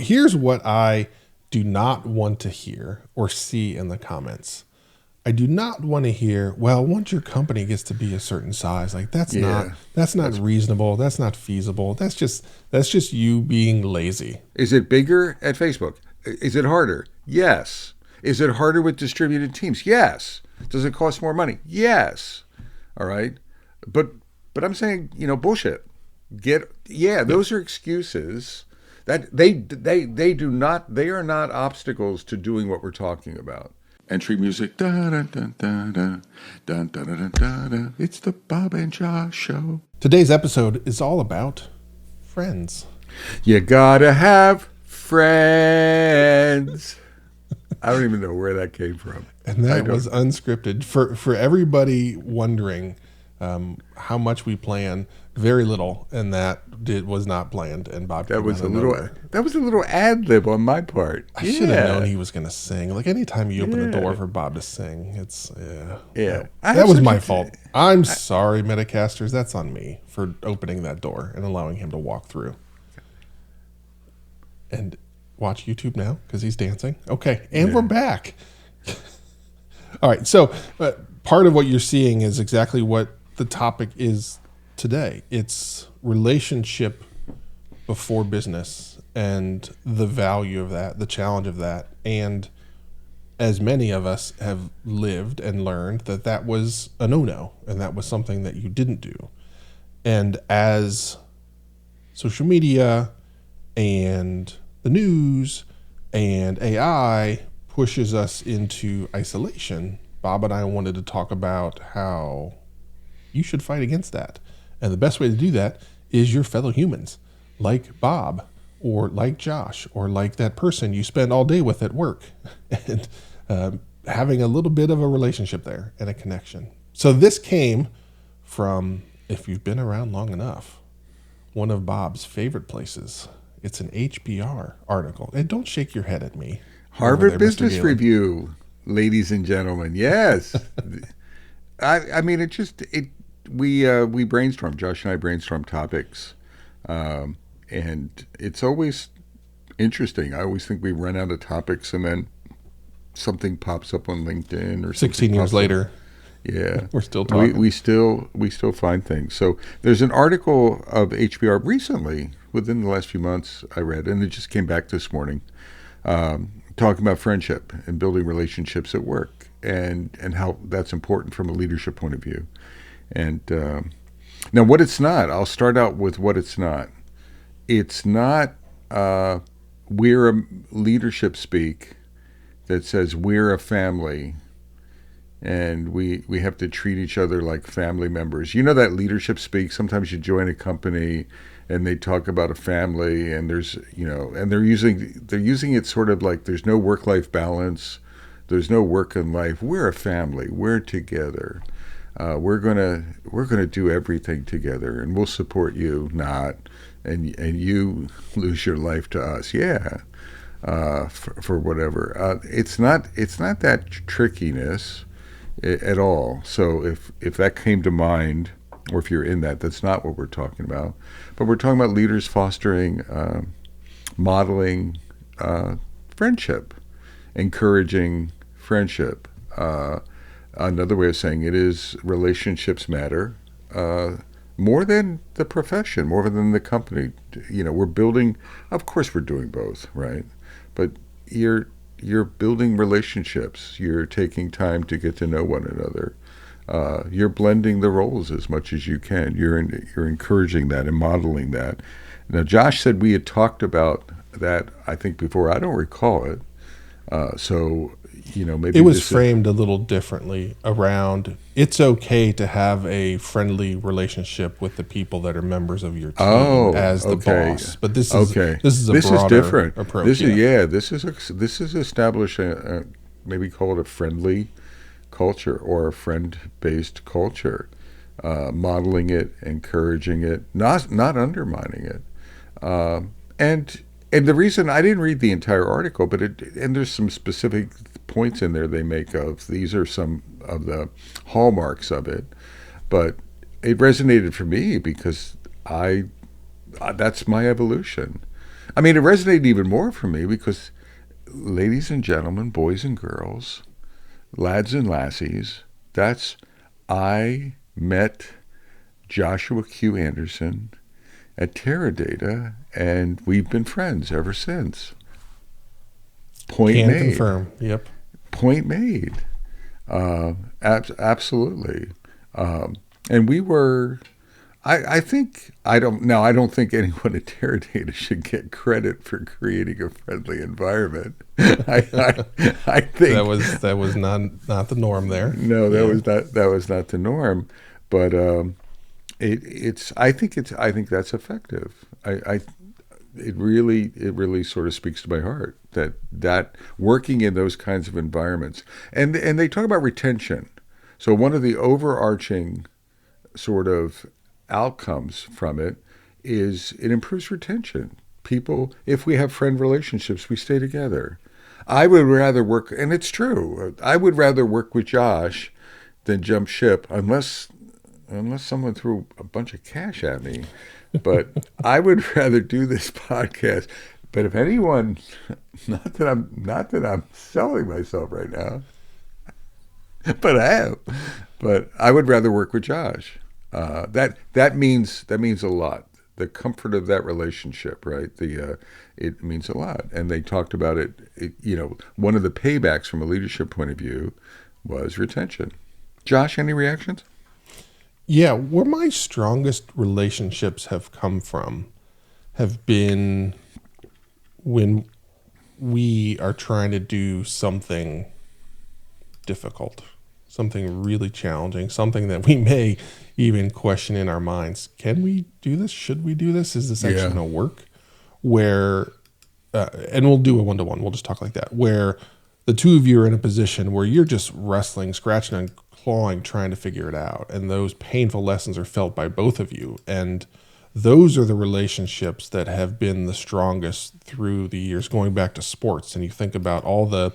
Here's what I do not want to hear or see in the comments. I do not want to hear, well, once your company gets to be a certain size, like that's not Yeah. reasonable, that's not feasible. That's just you being lazy. Is it bigger at Facebook? Is it harder? Yes. Is it harder with distributed teams? Yes. Does it cost more money? Yes. All right. But I'm saying, bullshit. Yeah. Those are excuses that they do not they are not obstacles to doing what we're talking about. Entry music. Da, da, da, da, da, da, da, da, da, da. It's the Bob and Josh show. Today's episode is all about friends. You gotta have friends. I don't even know where that came from. And that was unscripted. For everybody wondering how much we plan, very little, and was not planned. And Bob That was a little ad lib on my part. I should have known he was going to sing. Like anytime you open the door for Bob to sing, it's That was my fault. I'm sorry, Metacasters. That's on me for opening that door and allowing him to walk through. And watch YouTube now because he's dancing. Okay, and we're back. All right, so part of what you're seeing is exactly what the topic is today. It's relationship before business and the value of that, the challenge of that. And as many of us have lived and learned that was a no-no and that was something that you didn't do. And as social media and the news and AI pushes us into isolation, Bob and I wanted to talk about how you should fight against that. And the best way to do that is your fellow humans, like Bob, or like Josh, or like that person you spend all day with at work, and having a little bit of a relationship there and a connection. So this came from, if you've been around long enough, one of Bob's favorite places. It's an HBR article. And don't shake your head at me. Harvard Business Review, ladies and gentlemen. Yes. I mean, we brainstorm. Josh and I brainstorm topics, and it's always interesting. I always think we run out of topics, and then something pops up on LinkedIn or 16 years later. Yeah, we're still talking. We still find things. So there's an article of HBR recently, within the last few months, I read, and it just came back this morning, talking about friendship and building relationships at work, and how that's important from a leadership point of view. And now, what it's not, I'll start out with what it's not. It's not we're a leadership speak that says we're a family and we have to treat each other like family members. You know that leadership speak, sometimes you join a company and they talk about a family, and there's, and they're using it sort of like there's no work-life balance, there's no work in life. We're a family, we're together. We're gonna do everything together, and we'll support you, and you lose your life to us, for whatever. It's not that trickiness at all. So if that came to mind, or if you're in that's not what we're talking about. But we're talking about leaders fostering, modeling friendship, encouraging friendship. Another way of saying it is relationships matter more than the profession, more than the company. We're building. Of course, we're doing both, right? But you're building relationships. You're taking time to get to know one another. You're blending the roles as much as you can. You're encouraging that and modeling that. Now, Josh said we had talked about that, I think, before. I don't recall it. So maybe it was framed a little differently around it's okay to have a friendly relationship with the people that are members of your team as the boss. But this is broader different approach. This is establishing maybe call it a friendly culture or a friend-based culture, modeling it, encouraging it, not undermining it, and the reason I didn't read the entire article, but there's some specific points in there they make of these are some of the hallmarks of it, but it resonated for me because that's my evolution. I mean, it resonated even more for me because, ladies and gentlemen, boys and girls, lads and lassies, I met Joshua Q. Anderson at Teradata, and we've been friends ever since. Point Can made. confirm. Yep. Point made. Absolutely. And we were. I think I don't think anyone at Teradata should get credit for creating a friendly environment. I think That was not the norm there. no, that was not the norm, but I think that's effective. It really sort of speaks to my heart that working in those kinds of environments, and they talk about retention. So one of the overarching sort of outcomes from it is it improves retention. People, if we have friend relationships, we stay together. I would rather work, and it's true, I would rather work with Josh than jump ship, unless someone threw a bunch of cash at me. But I would rather do this podcast. But if anyone, not that I'm selling myself right now, but I am. But I would rather work with Josh. That means a lot. The comfort of that relationship, right? It means a lot. And they talked about it. One of the paybacks from a leadership point of view was retention. Josh, any reactions? Yeah, where my strongest relationships have come from have been when we are trying to do something difficult, something really challenging, something that we may even question in our minds. Can we do this? Should we do this? Is this actually going to work? Where, and we'll do a one-to-one. We'll just talk like that, where the two of you are in a position where you're just wrestling, scratching and clawing, trying to figure it out. And those painful lessons are felt by both of you. And those are the relationships that have been the strongest through the years, going back to sports. And you think about all the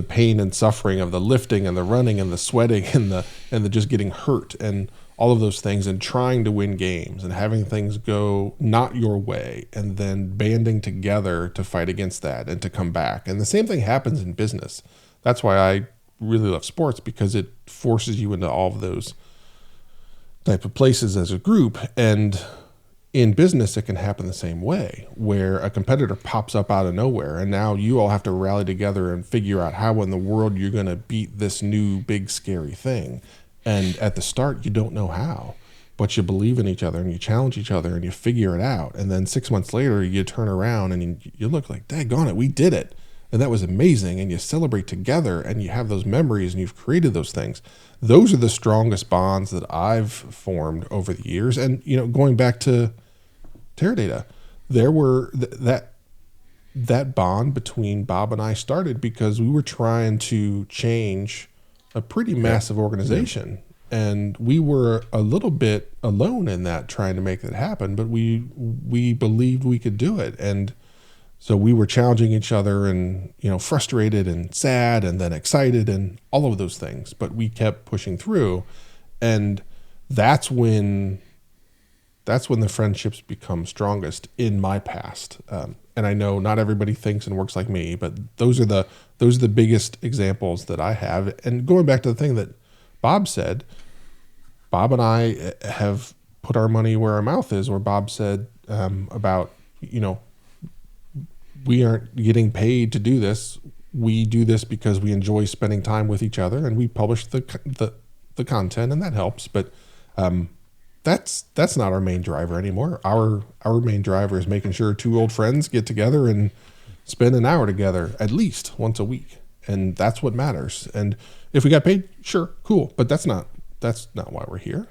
pain and suffering of the lifting and the running and the sweating and the just getting hurt and all of those things, and trying to win games and having things go not your way, and then banding together to fight against that and to come back. And the same thing happens in business. That's why I really love sports, because it forces you into all of those type of places as a group. And in business, it can happen the same way, where a competitor pops up out of nowhere, and now you all have to rally together and figure out how in the world you're going to beat this new big scary thing. And at the start, you don't know how, but you believe in each other and you challenge each other and you figure it out. And then 6 months later, you turn around and you look like, daggone it, we did it. And that was amazing. And you celebrate together and you have those memories and you've created those things. Those are the strongest bonds that I've formed over the years. And, going back to Teradata, there were that bond between Bob and I started because we were trying to change a pretty massive organization. And we were a little bit alone in that, trying to make that happen, but we believed we could do it. And so we were challenging each other and, frustrated and sad and then excited and all of those things, but we kept pushing through. And that's when the friendships become strongest in my past. And I know not everybody thinks and works like me, but those are the biggest examples that I have. And going back to the thing that Bob said, Bob and I have put our money where our mouth is, where Bob said about, we aren't getting paid to do this. We do this because we enjoy spending time with each other, and we publish the content, and that helps. But that's not our main driver anymore. Our main driver is making sure two old friends get together and spend an hour together at least once a week. And that's what matters. And if we got paid, sure, cool. But that's not why we're here.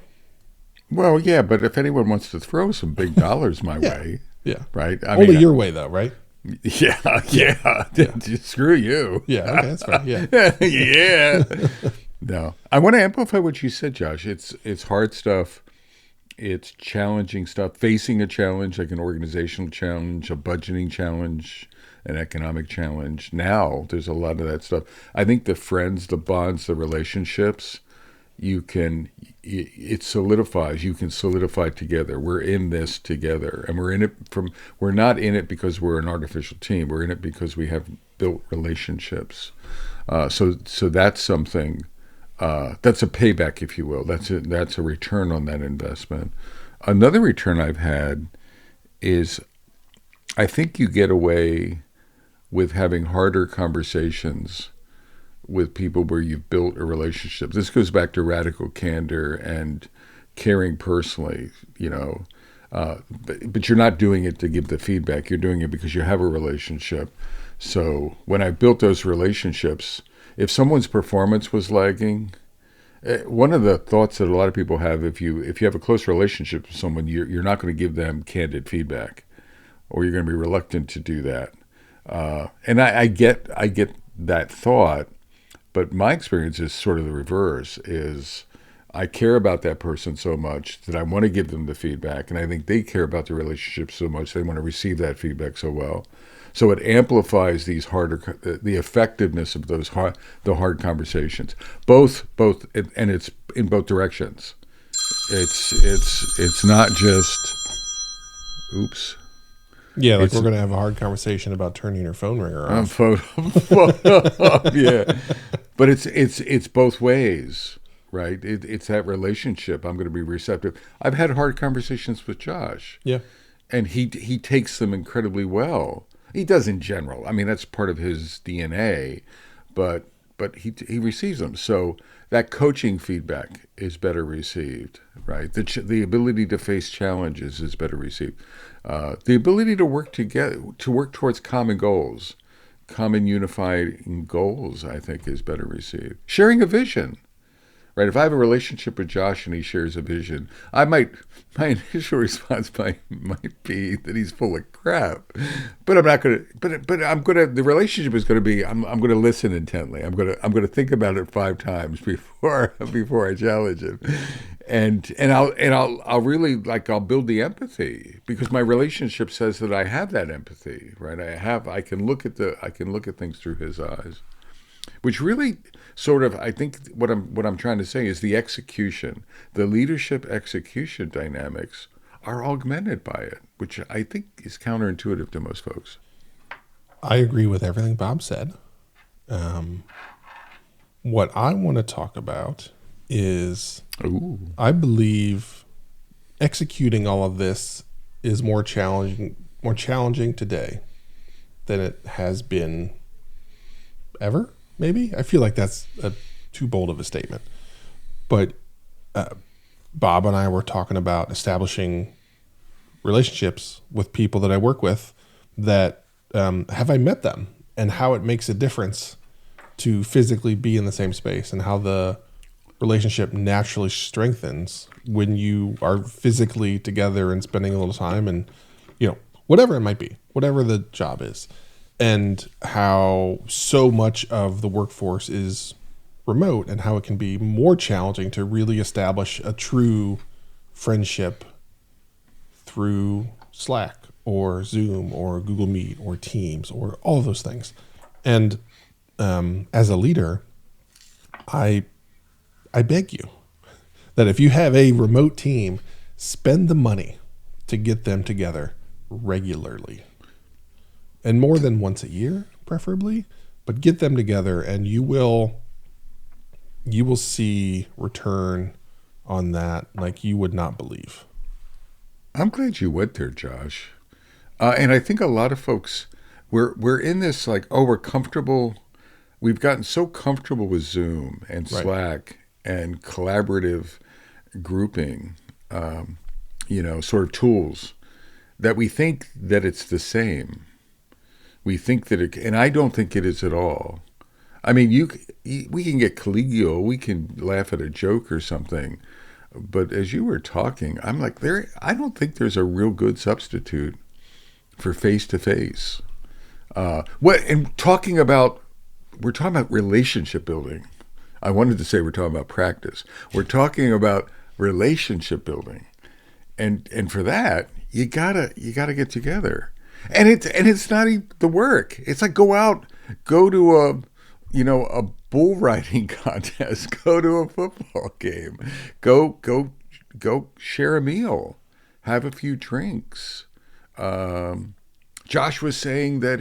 Well, yeah, but if anyone wants to throw some big dollars my way, right? Only your way though, right? Yeah. Screw you. Yeah, okay, that's fine. Yeah. Yeah. No. I want to amplify what you said, Josh. It's hard stuff. It's challenging stuff, facing a challenge like an organizational challenge, a budgeting challenge, an economic challenge. Now there's a lot of that stuff. I think the friends, the bonds, the relationships, you can, it solidifies. You can solidify together. We're in this together, and we're not in it because we're an artificial team. We're in it because we have built relationships. So that's something. That's a payback, if you will. That's a return on that investment. Another return I've had is, I think you get away with having harder conversations with people where you've built a relationship. This goes back to radical candor and caring personally, but you're not doing it to give the feedback. You're doing it because you have a relationship. So when I built those relationships, if someone's performance was lagging, one of the thoughts that a lot of people have, if you have a close relationship with someone, you're not going to give them candid feedback, or you're going to be reluctant to do that. And I get that thought, but my experience is sort of the reverse. Is I care about that person so much that I want to give them the feedback, and I think they care about the relationship so much they want to receive that feedback so well. So it amplifies the effectiveness of the hard conversations. Both, and it's in both directions. It's not just, oops. Yeah, like we're going to have a hard conversation about turning your phone ringer off. Phone yeah, but it's both ways, right? It's that relationship. I'm going to be receptive. I've had hard conversations with Josh. Yeah, and he takes them incredibly well. He does in general. I mean, that's part of his DNA, but he receives them. So that coaching feedback is better received, right? The ability to face challenges is better received. The ability to work together, to work towards common goals, common unified goals, I think is better received. Sharing a vision, right? If I have a relationship with Josh and he shares a vision, my initial response might be that he's full of crap, but I'm not going to, but the relationship is going to be, I'm going to listen intently. I'm going to think about it 5 times before I challenge him. And I'll really, like, I'll build the empathy, because my relationship says that I have that empathy, right? I can look at things through his eyes, which really sort of, I think what I'm trying to say is the leadership execution dynamics are augmented by it, which I think is counterintuitive to most folks. I agree with everything Bob said. What I want to talk about is, I believe executing all of this is more challenging today than it has been ever. Maybe I feel like that's too bold of a statement, but Bob and I were talking about establishing relationships with people that I work with that have I met them, and how it makes a difference to physically be in the same space, and how the relationship naturally strengthens when you are physically together and spending a little time, and whatever it might be, whatever the job is. And how so much of the workforce is remote, and how it can be more challenging to really establish a true friendship through Slack or Zoom or Google Meet or Teams or all of those things. And as a leader, I beg you that if you have a remote team, spend the money to get them together regularly. And more than once a year, preferably, but get them together, and you will see return on that like you would not believe. I'm glad you went there, Josh. And I think a lot of folks, we're in this, like, we're comfortable. We've gotten so comfortable with Zoom and Slack and collaborative grouping, sort of tools, that we think that it's the same. We think that and I don't think it is at all. I mean, we can get collegial, we can laugh at a joke or something, but as you were talking, I'm like, I don't think there's a real good substitute for face-to-face. We're talking about relationship building. I wanted to say we're talking about practice. We're talking about relationship building, and for that, you gotta get together. And it's not even the work. It's like go to a bull riding contest. Go to a football game. Go share a meal. Have a few drinks. Josh was saying that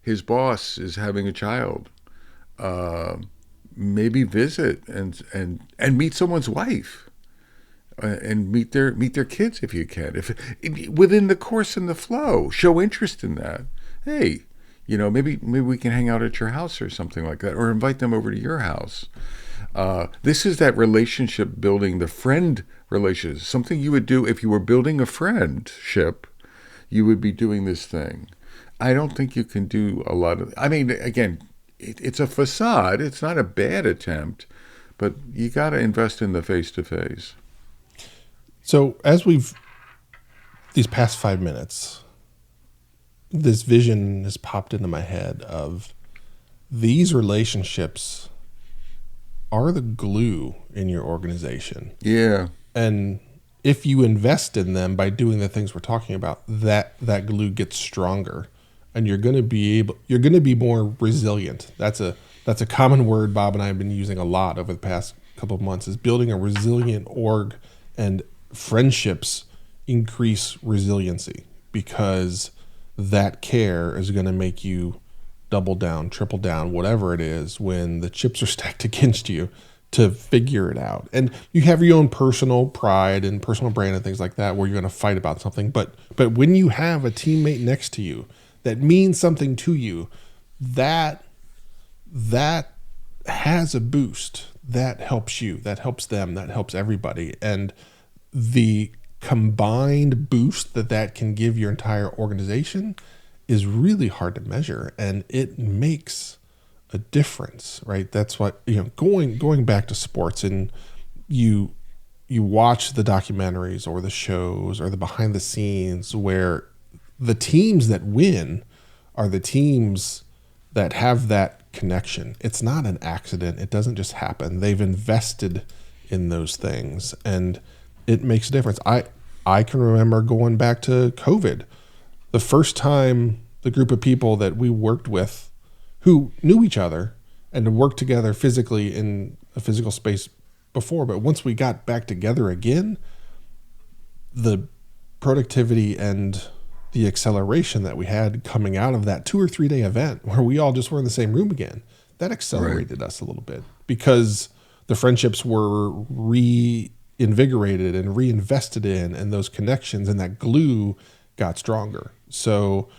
his boss is having a child. Maybe visit and meet someone's wife. And meet their kids if you can. If within the course and the flow, show interest in that. Hey, maybe we can hang out at your house or something like that, or invite them over to your house. This is that relationship building, the friend relationship. Something you would do if you were building a friendship. You would be doing this thing. I don't think you can do a lot of. I mean, again, it's a facade. It's not a bad attempt, but you got to invest in the face to face. So as these past 5 minutes, this vision has popped into my head of these relationships are the glue in your organization. Yeah. And if you invest in them by doing the things we're talking about, that glue gets stronger, and you're going to be more resilient. That's a common word Bob and I have been using a lot over the past couple of months, is building a resilient org. And friendships increase resiliency because that care is going to make you double down, triple down, whatever it is when the chips are stacked against you to figure it out. And you have your own personal pride and personal brand and things like that where you're going to fight about something. But when you have a teammate next to you that means something to you, that has a boost. That helps you, that helps them, that helps everybody. And the combined boost that can give your entire organization is really hard to measure, and it makes a difference, right? That's what, going back to sports, and you watch the documentaries or the shows or the behind the scenes where the teams that win are the teams that have that connection. It's not an accident. It doesn't just happen. They've invested in those things, and it makes a difference. I can remember going back to COVID, the first time the group of people that we worked with who knew each other and worked together physically in a physical space before, but once we got back together again, the productivity and the acceleration that we had coming out of that 2 or 3 day event where we all just were in the same room again, that accelerated us a little bit because the friendships were reinvigorated and reinvested in, and those connections and that glue got stronger. So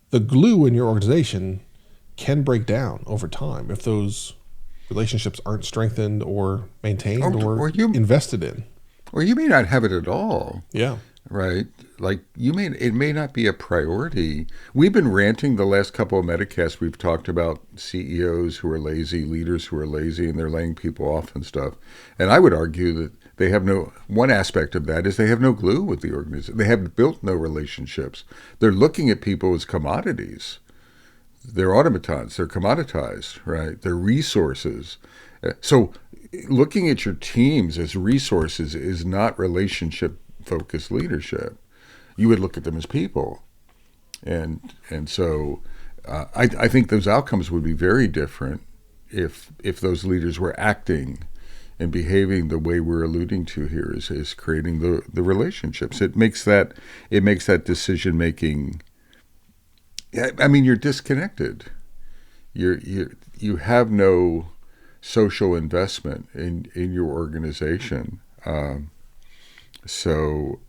the glue in your organization can break down over time if those relationships aren't strengthened or maintained or invested in. Or you may not have it at all. Yeah. Right? Like it may not be a priority. We've been ranting the last couple of Metacasts. We've talked about CEOs who are lazy, leaders who are lazy, and they're laying people off and stuff. And I would argue that they have one aspect of that is they have no glue with the organization. They have built no relationships. They're looking at people as commodities. They're automatons. They're commoditized, right? They're resources. So looking at your teams as resources is not relationship-focused leadership. You would look at them as people. And so I think those outcomes would be very different if those leaders were acting and behaving the way we're alluding to here is creating the relationships. It makes that decision making. I mean, you're disconnected. You have no social investment in your organization. So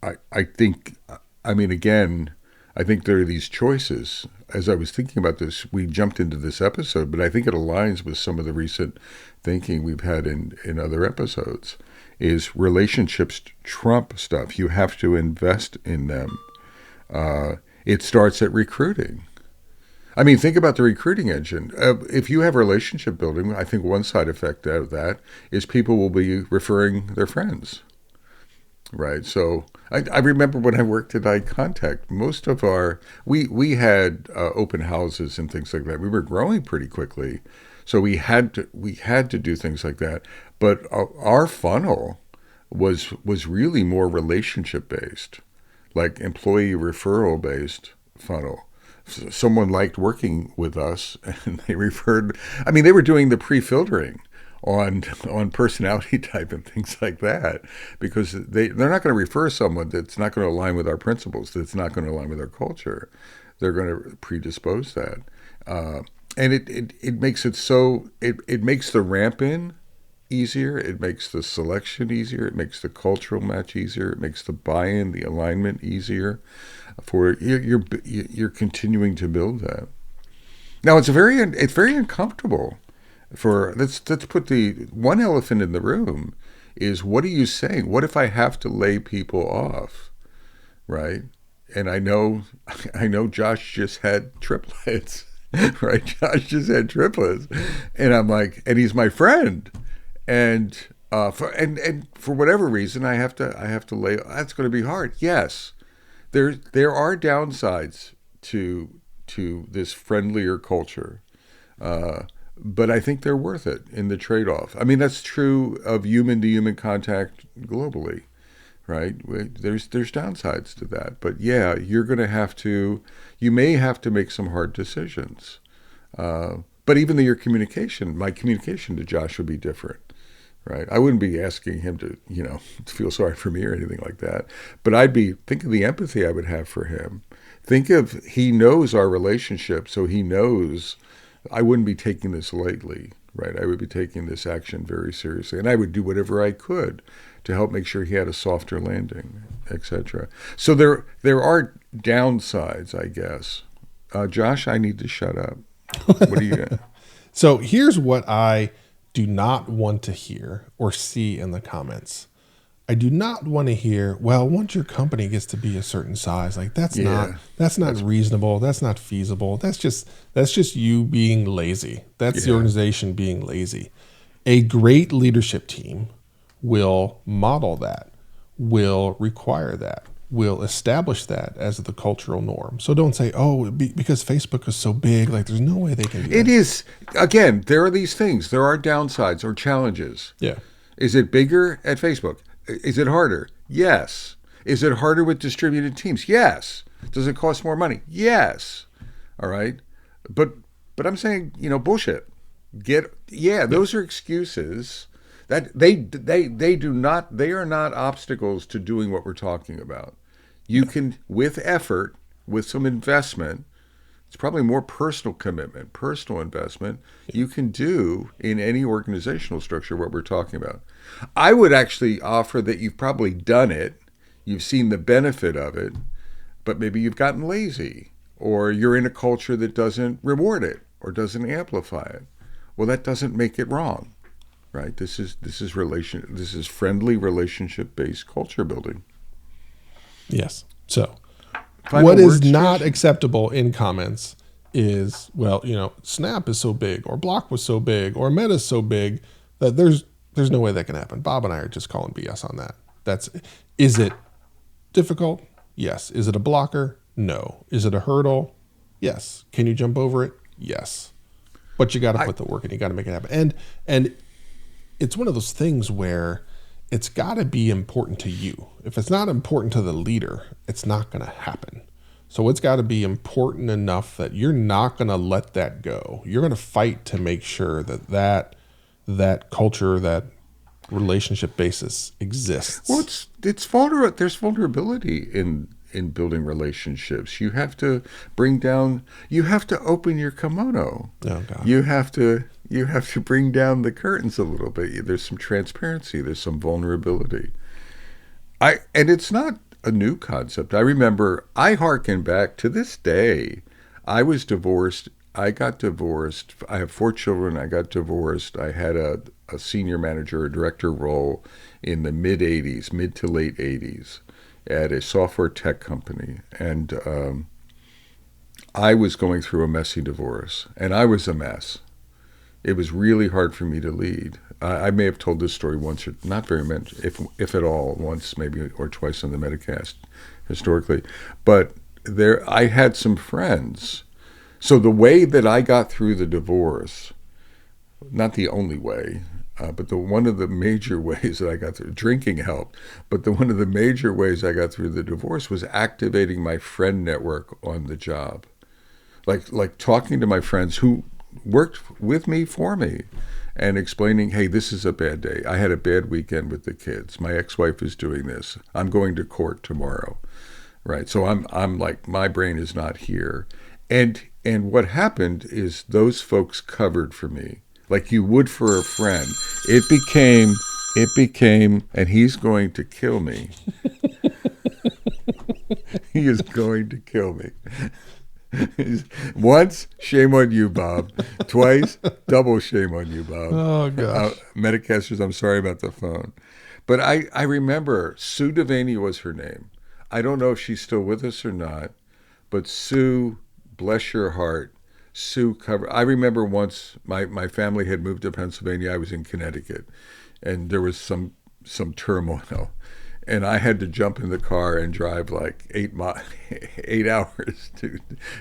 I think, again, I think there are these choices. As I was thinking about this, we jumped into this episode, but I think it aligns with some of the recent thinking we've had in other episodes, is relationships trump stuff. You have to invest in them. It starts at recruiting. I mean, think about the recruiting engine. If you have relationship building, I think one side effect of that is people will be referring their friends. Right. So I remember when I worked at iContact, most of we had open houses and things like that. We were growing pretty quickly. So we had to do things like that. But our funnel was really more relationship based, like employee referral based funnel. someone liked working with us, and they referred. I mean, they were doing the pre-filtering on personality type and things like that, because they're not going to refer someone that's not going to align with our principles, that's not going to align with our culture. They're going to predispose that, and it makes it so it makes the ramp in easier. It makes the selection easier. It makes the cultural match easier. It makes the buy-in, the alignment easier. For you're continuing to build that. Now it's very uncomfortable. Let's put the one elephant in the room is, what are you saying? What if I have to lay people off, right? And I know Josh just had triplets, right? Josh just had triplets, and I'm like, and he's my friend, and for whatever reason I have to lay. That's going to be hard. Yes, there are downsides to this friendlier culture. But I think they're worth it in the trade-off. I mean, that's true of human-to-human contact globally, right? There's downsides to that. But yeah, you may have to make some hard decisions. But even though my communication to Josh would be different, right? I wouldn't be asking him to feel sorry for me or anything like that. But think of the empathy I would have for him. He knows our relationship, so he knows I wouldn't be taking this lightly, right? I would be taking this action very seriously, and I would do whatever I could to help make sure he had a softer landing, etc. So there are downsides, I guess. Josh, I need to shut up. What do you? So here's what I do not want to hear or see in the comments. I do not want to hear, well, once your company gets to be a certain size, like that's not reasonable. That's not feasible. That's just you being lazy. That's the organization being lazy. A great leadership team will model that, will require that, will establish that as the cultural norm. So don't say, because Facebook is so big, like there's no way they can do that. It is, again, there are these things. There are downsides or challenges. Yeah. Is it bigger at Facebook? Is it harder? Yes. Is it harder with distributed teams? Yes. Does it cost more money? Yes. All right. But I'm saying, bullshit. Those are excuses that they are not obstacles to doing what we're talking about. You can, with effort, with some investment, it's probably more personal commitment, personal investment, you can do in any organizational structure what we're talking about. I would actually offer that you've probably done it, you've seen the benefit of it, but maybe you've gotten lazy, or you're in a culture that doesn't reward it or doesn't amplify it. Well, that doesn't make it wrong, right? This is friendly relationship-based culture building. Yes. So what is not acceptable in comments is, Snap is so big, or Block was so big, or Meta's so big that there's no way that can happen. Bob and I are just calling BS on that. Is it difficult? Yes. Is it a blocker? No. Is it a hurdle? Yes. Can you jump over it? Yes. But you got to put the work in. You got to make it happen. And it's one of those things where it's got to be important to you. If it's not important to the leader, it's not going to happen. So it's got to be important enough that you're not going to let that go. You're going to fight to make sure that culture, that relationship basis exists. Well, it's vulnerable. There's vulnerability in building relationships. You have to open your kimono. Oh, God. You have to bring down the curtains a little bit. There's some transparency. There's some vulnerability. And it's not a new concept. I remember, I hearken back to this day. I was divorced. I got divorced. I have 4 children. I got divorced. I had a senior manager, a director role in the mid to late 80s at a software tech company. And I was going through a messy divorce, and I was a mess. It was really hard for me to lead. I may have told this story once, or not very much, if at all, once maybe or twice on the Metacast historically. But I had some friends. So the way that I got through the divorce, not the only way, but one of the major ways that I got through, drinking helped, but one of the major ways I got through the divorce was activating my friend network on the job. like talking to my friends who worked with me for me and explaining, hey, this is a bad day. I had a bad weekend with the kids. My ex-wife is doing this. I'm going to court tomorrow. Right. So I'm like, my brain is not here. And what happened is those folks covered for me like you would for a friend. It became, and he's going to kill me. He is going to kill me. Once, shame on you, Bob. Twice, double shame on you, Bob. Oh, gosh. Metacasters, I'm sorry about the phone. But I remember Sue Devaney was her name. I don't know if she's still with us or not, but Sue, bless your heart, Sue covered. I remember once my family had moved to Pennsylvania. I was in Connecticut, and there was some turmoil. And I had to jump in the car and drive like 8 hours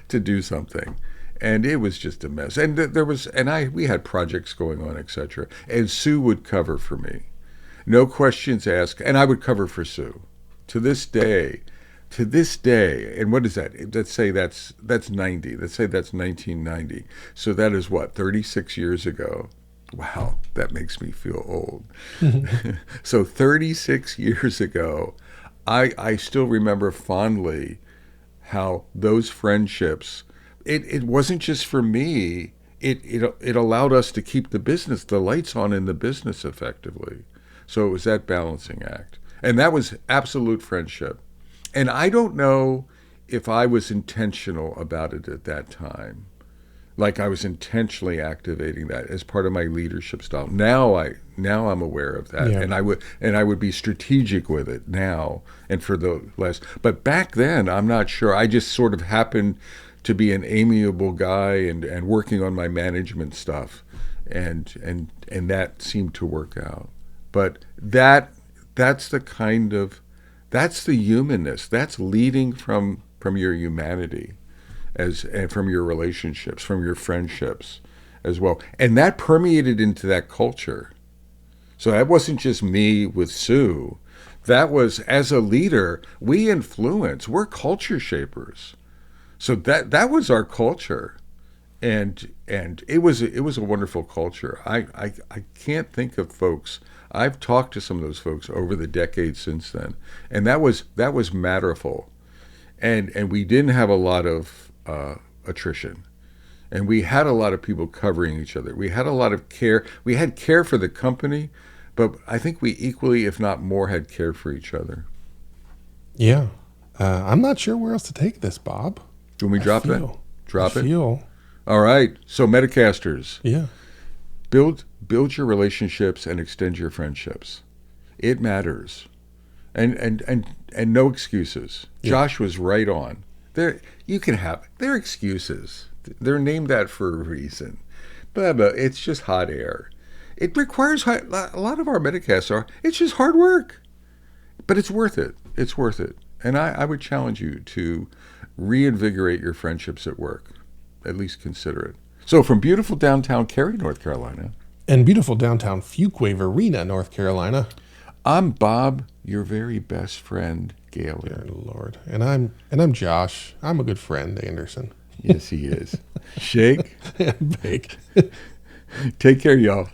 to do something, and it was just a mess. And we had projects going on, etc. And Sue would cover for me, no questions asked, and I would cover for Sue. To this day, and what is that? Let's say that's 90. Let's say that's 1990. So that is what, 36 years ago. Wow, that makes me feel old. So 36 years ago, I still remember fondly how those friendships, it wasn't just for me, it allowed us to keep the lights on in the business effectively. So it was that balancing act. And that was absolute friendship. And I don't know if I was intentional about it at that time. Like I was intentionally activating that as part of my leadership style. Now I'm aware of that, Yeah. and I would be strategic with it now. And for the last, but back then I'm not sure. I just sort of happened to be an amiable guy and working on my management stuff, and that seemed to work out. But that's the humanness. That's leading from your humanity. And from your relationships, from your friendships as well. And that permeated into that culture. So that wasn't just me with Sue. That was, as a leader, we influence. We're culture shapers. So that was our culture. And it was a wonderful culture. I can't think of folks. I've talked to some of those folks over the decades since then. And that was matterful. And we didn't have a lot of attrition, and we had a lot of people covering each other. We had a lot of care. We had care for the company, but I think we equally, if not more, had care for each other. Yeah. I'm not sure where else to take this, Bob. Can we drop it? Drop it. All right. So Metacasters, Yeah. build your relationships and extend your friendships. It matters, and no excuses. Yeah. Josh was right on. They're excuses. They're named that for a reason. But it's just hot air. It requires a lot of our Metacasts are. It's just hard work, but it's worth it. It's worth it. And I would challenge you to reinvigorate your friendships at work. At least consider it. So from beautiful downtown Cary, North Carolina, And beautiful downtown Fuquay Arena, North Carolina. I'm Bob, your very best friend, Gail. Dear Lord. And I'm Josh. I'm a good friend, Anderson. Yes, he is. Shake. Bake. Take care, y'all.